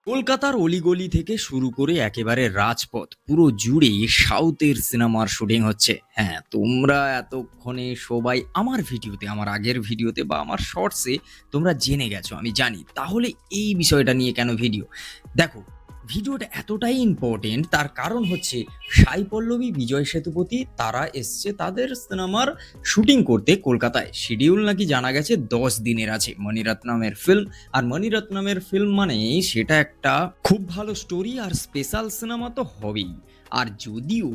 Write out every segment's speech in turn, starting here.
কলকাতার অলিগলি থেকে শুরু করে একেবারে রাজপথ পুরো জুড়ে সাউথের সিনেমার শুটিং হচ্ছে। হ্যাঁ, তোমরা এতক্ষণে সবাই আমার ভিডিওতে, আমার আগের ভিডিওতে বা আমার শর্টসে তোমরা জেনে গেছো, আমি জানি। তাহলে এই বিষয়টা নিয়ে কেন ভিডিও? দেখো, ভিডিওটা এতটাই ইম্পর্টেন্ট, তার কারণ হচ্ছে সাই পল্লবী, বিজয় সেতুপতি তারা এসছে তাদের সিনেমার শুটিং করতে কলকাতায়। শিডিউল নাকি জানা গেছে 10 দিনের আছে। মণিরত্নমের ফিল্ম, আর মণিরত্নমের ফিল্ম মানে সেটা একটা খুব ভালো স্টোরি আর স্পেশাল সিনেমা তো হবেই। আর যদিও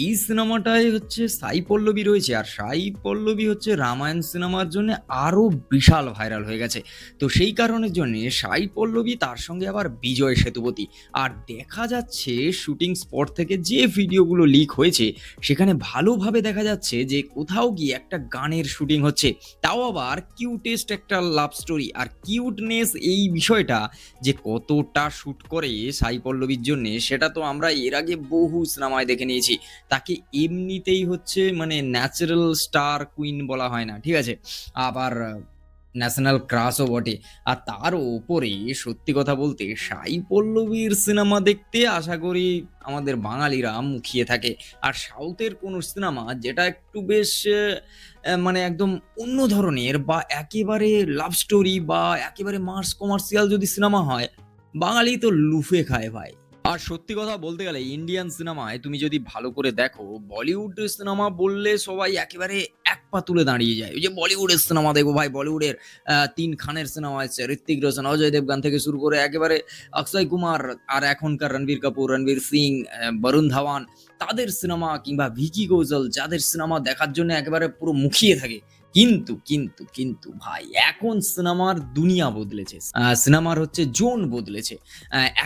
এই সিনেমাটায় হচ্ছে সাই পল্লবী রয়েছে, আর সাই পল্লবী হচ্ছে রামায়ণ সিনেমার জন্য আরো বিশাল ভাইরাল হয়ে গেছে। তো সেই কারণের জন্য সাই পল্লবী, তার সঙ্গে আবার বিজয় সেতুপতি। আর দেখা যাচ্ছে শুটিং স্পট থেকে যে ভিডিওগুলো লিক হয়েছে সেখানে ভালোভাবে দেখা যাচ্ছে যে কোথাও গিয়ে একটা গানের শুটিং হচ্ছে, তাও আবার কিউটেস্ট একটা লাভ স্টোরি। আর কিউটনেস এই বিষয়টা যে কতটা শুট করে সাই পল্লবীর জন্য, সেটা তো আমরা এর আগে বহু সিনেমায় দেখে নিয়েছি। তাকে এমনিতেই হচ্ছে মানে ন্যাচারাল স্টার কুইন বলা হয় না, ঠিক আছে, আবার ন্যাশনাল ক্রাশও বটে। আর তার ওপরে সত্যি কথা বলতে সাই পল্লবীর সিনেমা দেখতে আশা করি আমাদের বাঙালিরা মুখিয়ে থাকে। আর সাউথের কোনো সিনেমা যেটা একটু বেশ মানে একদম অন্য ধরনের বা একেবারে লাভ স্টোরি বা একেবারে মাস কমার্শিয়াল যদি সিনেমা হয়, বাঙালি তো লুফে খায় ভাই। আর সত্যি কথা বলতে গেলে ইন্ডিয়ান সিনেমায় তুমি যদি ভালো করে দেখো, বলিউড সিনেমা বললে সবাই একেবারে এক পা তুলে দাঁড়িয়ে যায়। ওই যে বলিউডের সিনেমা দেখবো ভাই, বলিউডের 3 খানের সিনেমা আছে, ঋত্বিক রোশন, অজয় দেবগান থেকে শুরু করে একেবারে অক্ষয় কুমার, আর এখনকার রণবীর কাপুর, রণবীর সিং, বরুণ ধাওয়ান, তাদের সিনেমা, কিংবা ভিকি কৌশল, যাদের সিনেমা দেখার জন্য একেবারে পুরো মুখিয়ে থাকে। কিন্তু কিন্তু কিন্তু ভাই, এখন সিনেমার দুনিয়া বদলেছে, সিনেমার হচ্ছে জোন বদলেছে।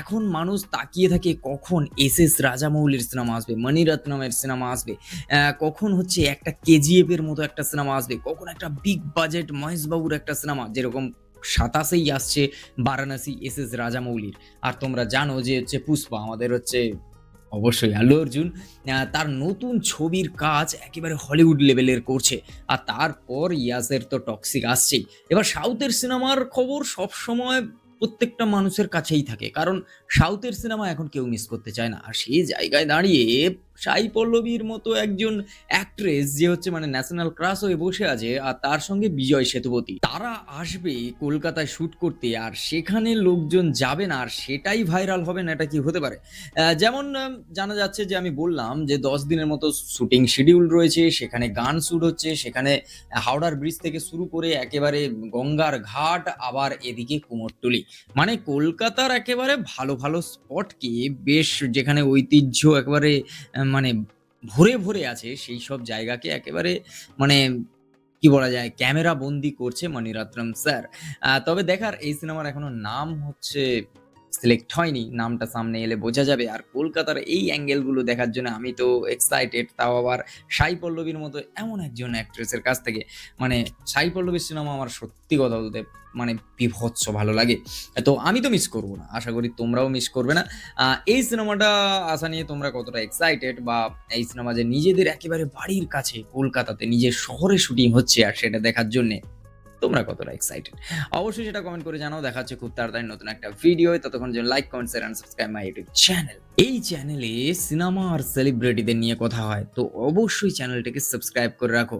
এখন মানুষ তাকিয়ে থাকে কখন এস রাজামৌলির সিনেমা আসবে, মণিরত্নমের সিনেমা আসবে, কখন হচ্ছে একটা কেজিএফ এর মতো একটা সিনেমা আসবে, কখন একটা বিগ বাজেট মহেশ বাবুর একটা সিনেমা, যেরকম 27-এই আসছে বারাণসী রাজামৌলির। আর তোমরা জানো যে হচ্ছে পুষ্পা, আমাদের হচ্ছে অবশ্যই আল্লু অর্জুন, তার নতুন ছবির কাজ একেবারে হলিউড লেভেলের করছে। আর তারপর ইয়াসের তো টক্সিক আসছেই। এবার সাউথের সিনেমার খবর সবসময় প্রত্যেকটা মানুষের কাছেই থাকে, কারণ সাউথের সিনেমা এখন কেউ মিস করতে চায় না। আর সেই জায়গায় দাঁড়িয়ে সাই পল্লবীর মতো একজন অ্যাক্ট্রেস, যে হচ্ছে মানে ন্যাশনাল ক্রাশ হয়ে বসে আছে, আর তার সঙ্গে বিজয় সেতুপতি, তারা আসবে কলকাতায় শুট করতে, আর সেখানে লোকজন যাবে না, আর সেটাই ভাইরাল হবে না, এটা কি হতে পারে? যেমন জানা যাচ্ছে যে আমি বললাম যে 10 দিনের মতো শুটিং শিডিউল রয়েছে, সেখানে গান শুট হচ্ছে, সেখানে হাওড়ার ব্রিজ থেকে শুরু করে একেবারে গঙ্গার ঘাট, আবার এদিকে কুমোরটুলি, মানে কলকাতার একেবারে ভালো ভালো স্পটকে বেশ, যেখানে ঐতিহ্য একেবারে মানে ভরে ভরে আছে, সেই সব জায়গাকে একেবারে মানে কি বলা যায়, ক্যামেরা বন্দি করছে মণিরত্নম স্যার। তবে দেখার, এই সিনেমার এখনো নাম হচ্ছে সিলেক্ট হয়নি, নামটা সামনে এলে বোঝা যাবে। আর কলকাতার এই অ্যাঙ্গেলগুলো দেখার জন্য আমি তো এক্সাইটেড, তাও আবার সাই পল্লবীর মতো এমন একজন অ্যাক্ট্রেসের কাছ থেকে। মানে সাই পল্লবীর সিনেমা আমার সত্যি কথা বলতে মানে বিভৎস ভালো লাগে। তো আমি তো মিস করবো না, আশা করি তোমরাও মিস করবে না। এই সিনেমাটা আসা নিয়ে তোমরা কতটা এক্সাইটেড, বা এই সিনেমা যে নিজেদের একেবারে বাড়ির কাছে কলকাতাতে নিজের শহরে শুটিং হচ্ছে আর সেটা দেখার জন্যে তোমরা কতটা এক্সাইটেড, অবশ্যই সেটা কমেন্ট করে জানাও। দেখা হচ্ছে খুব তাড়াতাড়ি নতুন একটা ভিডিও। ততক্ষণ জন্য like, comment, share and subscribe my YouTube channel. এই চ্যানেলে সিনেমা আর সেলিব্রিটিদের নিয়ে কথা হয়, তো অবশ্যই চ্যানেলটাকে সাবস্ক্রাইব করে রাখো।